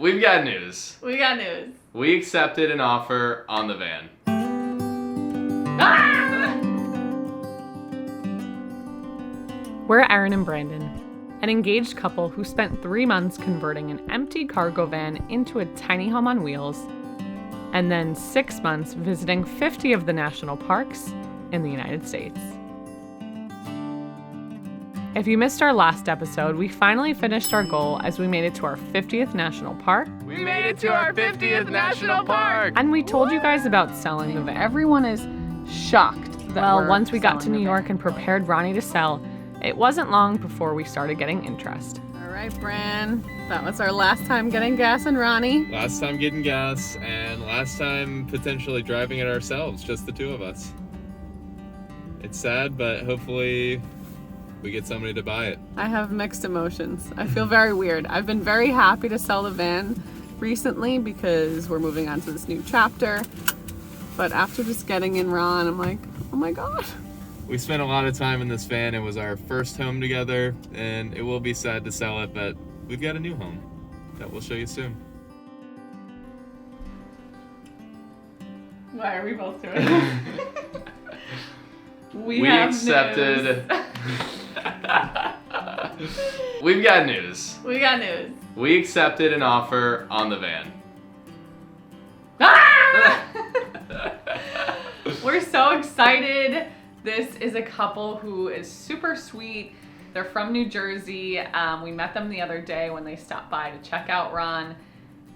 We've got news. We got news. We accepted an offer on the van. Ah! We're Erin and Brandon, an engaged couple who spent 3 months converting an empty cargo van into a tiny home on wheels, and then 6 months visiting 50 of the national parks in the United States. If you missed our last episode, we finally finished our goal as we made it to our 50th national park. We made it to our 50th national park! And we told you guys about selling the van. Everyone is shocked that Once we got to New York and prepared Ronnie to sell, it wasn't long before we started getting interest. All right, Bran. That was our last time getting gas and Ronnie. Last time getting gas, and last time potentially driving it ourselves, just the two of us. It's sad, but hopefully we get somebody to buy it. I have mixed emotions. I feel very weird. I've been very happy to sell the van recently because we're moving on to this new chapter. But after just getting in Ron, I'm like, oh my God. We spent a lot of time in this van. It was our first home together, and it will be sad to sell it, but we've got a new home that we'll show you soon. Why are we both doing it? We accepted. We've got news. We got news. We accepted an offer on the van. Ah! We're so excited. This is a couple who is super sweet. They're from New Jersey. We met them the other day when they stopped by to check out Ron,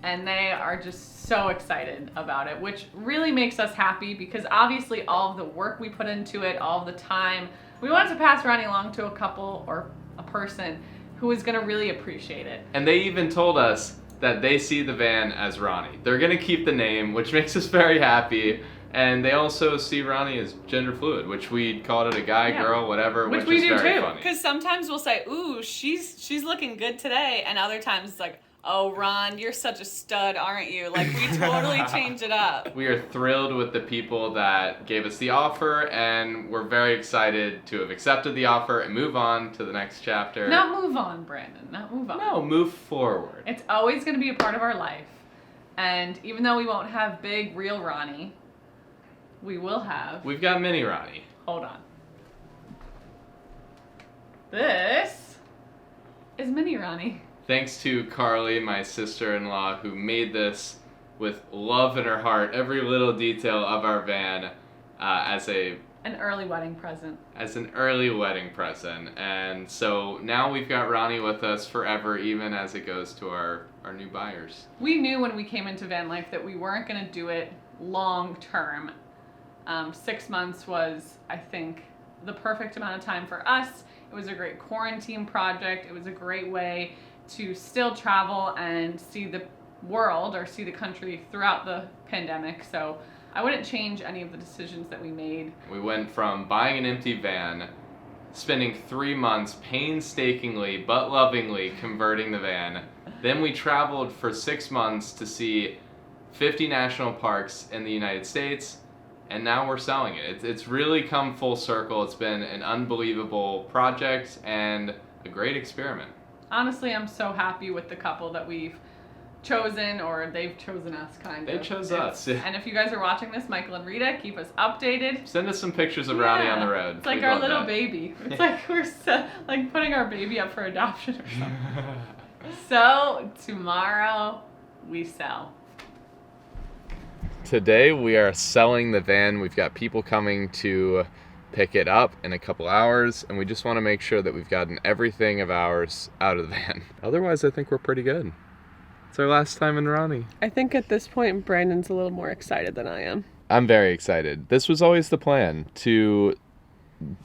and they are just so excited about it, which really makes us happy because obviously all of the work we put into it, all of the time, we wanted to pass Ronnie along to a couple or a person who is going to really appreciate it. And they even told us that they see the van as Ronnie. They're going to keep the name, which makes us very happy. And they also see Ronnie as gender fluid, which we called it a guy, girl, whatever, which we is do very too. funny. Because sometimes we'll say, ooh, she's looking good today. And other times it's like, oh, Ron, you're such a stud, aren't you? Like, we totally change it up. We are thrilled with the people that gave us the offer, and we're very excited to have accepted the offer and move on to the next chapter. Not move on, Brandon. Not move on. No, move forward. It's always going to be a part of our life. And even though we won't have big, real Ronnie, we will have... We've got mini Ronnie. Hold on. This is mini Ronnie. Thanks to Carly, my sister-in-law, who made this with love in her heart, every little detail of our van as an early wedding present. And so now we've got Ronnie with us forever, even as it goes to our new buyers. We knew when we came into van life that we weren't going to do it long term. 6 months was, I think, the perfect amount of time for us. It was a great quarantine project. It was a great way to still travel and see the world or see the country throughout the pandemic. So I wouldn't change any of the decisions that we made. We went from buying an empty van, spending 3 months painstakingly but lovingly converting the van. Then we traveled for 6 months to see 50 national parks in the United States, and now we're selling it. It's really come full circle. It's been an unbelievable project and a great experiment. Honestly, I'm so happy with the couple that we've chosen, or they've chosen us, kind of. They chose us. Yeah. And if you guys are watching this, Michael and Rita, keep us updated. Send us some pictures of Ronnie on the road. It's like We'd our love little that. baby. It's like we're like putting our baby up for adoption or something. So tomorrow we sell. Today we are selling the van. We've got people coming to pick it up in a couple hours, and we just want to make sure that we've gotten everything of ours out of the van. Otherwise, I think we're pretty good. It's our last time in Ronnie. I think at this point, Brandon's a little more excited than I am. I'm very excited. This was always the plan, to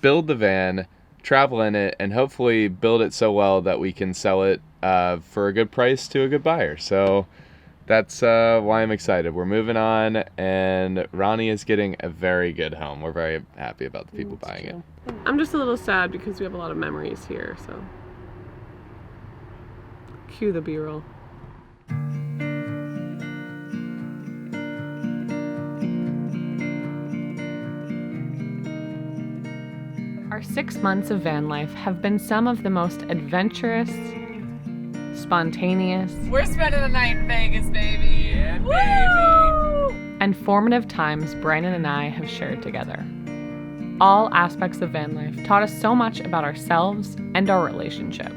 build the van, travel in it, and hopefully build it so well that we can sell it for a good price to a good buyer. So that's why I'm excited. We're moving on, and Ronnie is getting a very good home. We're very happy about the people buying it. I'm just a little sad because we have a lot of memories here, so. Cue the B-roll. Our 6 months of van life have been some of the most adventurous, spontaneous, We're spending the night in Vegas, baby. Yeah, baby. and formative times Brandon and I have shared together. All aspects of van life taught us so much about ourselves and our relationship.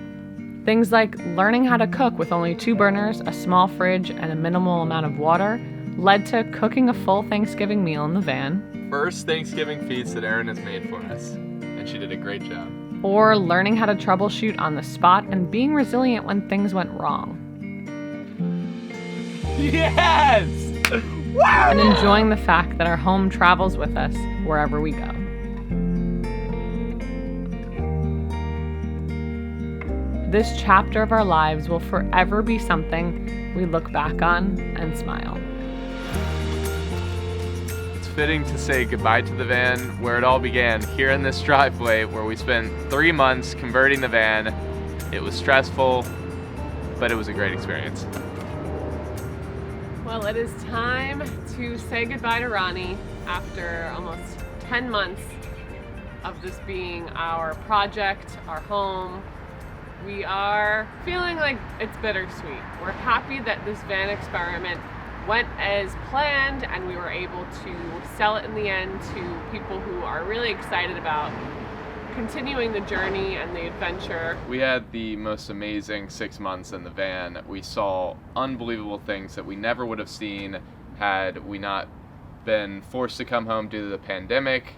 Things like learning how to cook with only 2 burners, a small fridge, and a minimal amount of water led to cooking a full Thanksgiving meal in the van. First Thanksgiving feast that Erin has made for us, and she did a great job. Or learning how to troubleshoot on the spot and being resilient when things went wrong. Yes! And enjoying the fact that our home travels with us wherever we go. This chapter of our lives will forever be something we look back on and smile. It's fitting to say goodbye to the van where it all began, here in this driveway where we spent 3 months converting the van. It was stressful, but it was a great experience. Well, it is time to say goodbye to Ronnie after almost 10 months of this being our project, our home. We are feeling like it's bittersweet. We're happy that this van experiment went as planned and we were able to sell it in the end to people who are really excited about continuing the journey and the adventure. We had the most amazing 6 months in the van. We saw unbelievable things that we never would have seen had we not been forced to come home due to the pandemic,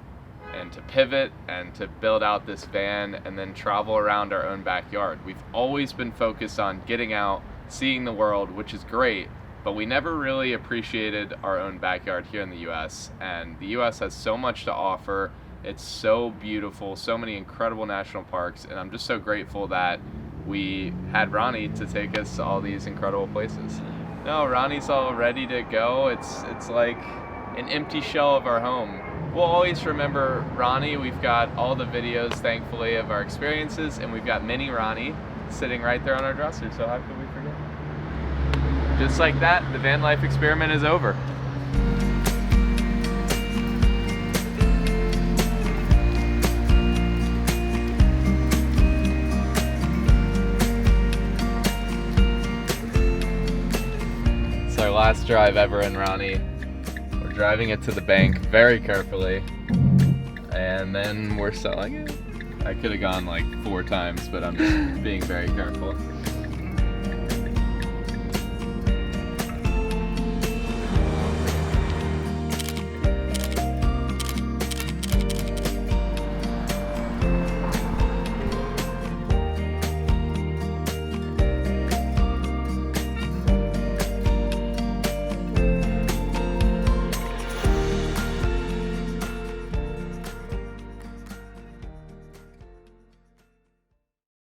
and to pivot and to build out this van and then travel around our own backyard. We've always been focused on getting out, seeing the world, which is great, but we never really appreciated our own backyard here in the US. And the US has so much to offer. It's so beautiful, so many incredible national parks, and I'm just so grateful that we had Ronnie to take us to all these incredible places. No, Ronnie's all ready to go. It's like an empty shell of our home. We'll always remember Ronnie. We've got all the videos, thankfully, of our experiences, and we've got mini Ronnie sitting right there on our dresser, so how could we forget? Just like that, the van life experiment is over. It's our last drive ever in Ronnie. We're driving it to the bank very carefully, and then we're selling it. I could have gone like 4 times, but I'm just being very careful.